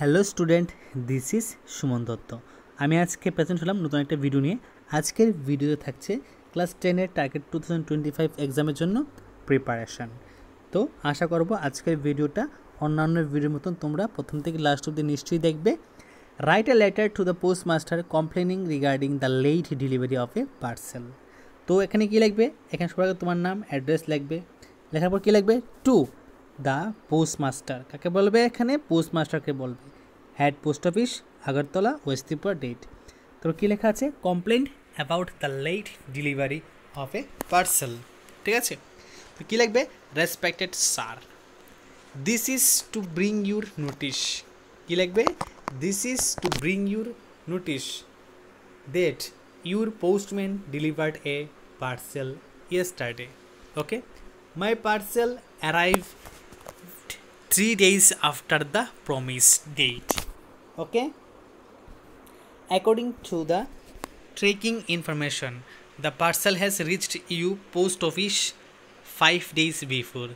Hello student, this is Suman Dutta. আমি আজকে present হলাম নতুন একটা ভিডিও নিয়ে। আজকের ভিডিওতে থাকছে ক্লাস 10-এর টার্গেট 2025 এক্সামের জন্য প্রিপারেশান। তো আশা করব আজকের ভিডিওটা অন্যান্য ভিডিওর মতন তোমরা প্রথম থেকে লাস্ট অবধি নিশ্চয়ই দেখবে। Write a letter to the post master complaining regarding the late delivery of a parcel. তো এখানে কী লিখবে? এখানে সবার আগে তোমার নাম, অ্যাড্রেস লিখবে। লেখার পর কী লিখবে? To the post master. কাকে বলবে? এখানে পোস্ট মাস্টারকে বলবে। Head post office, Agartala, west Tripura, date. তো কী লেখা আছে? Complain about the late delivery of a parcel. ঠিক আছে, তো কী লিখবে? Respected sir, this is to bring your notice. কী লিখবে? This is to bring your notice that your postman delivered a parcel yesterday. Okay, my parcel arrived 3 days after the promised date. Okay, according to the tracking information, the parcel has reached you post office 5 days before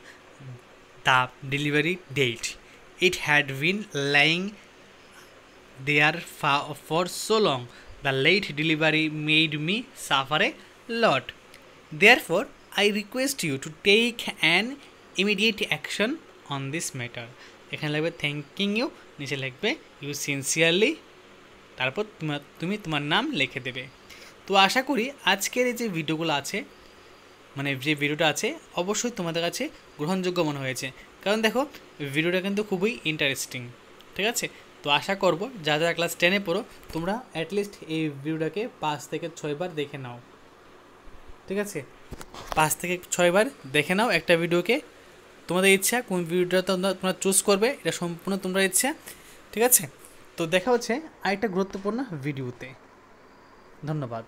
the delivery date. It had been lying there for so long. The late delivery made me suffer a lot. Therefore, I request you to take an immediate action on this matter. এখানে লাগবে thanking you, নিচে লিখবে you sincerely, তারপর তুমি তোমার নাম লিখে দেবে। তো আশা করি আজকের এই যে ভিডিওগুলো আছে, মানে যে ভিডিওটা আছে, অবশ্যই তোমাদের কাছে গ্রহণযোগ্য মনে হয়েছে। কারণ দেখো ভিডিওটা কিন্তু খুবই ইন্টারেস্টিং। ঠিক আছে, তো আশা করব যারা ক্লাস 10-এ পড়ো তোমরা অ্যাটলিস্ট এই ভিডিওটাকে 5 থেকে 6 বার দেখে নাও। ঠিক আছে, 5 থেকে 6 বার দেখে নাও একটা ভিডিওকে। তোমাদের ইচ্ছা কোন ভিডিওটা তোমরা চুজ করবে, এটা সম্পূর্ণ তোমরা ইচ্ছা। ঠিক আছে, তো দেখা হচ্ছে আরেকটা গুরুত্বপূর্ণ ভিডিওতে। ধন্যবাদ।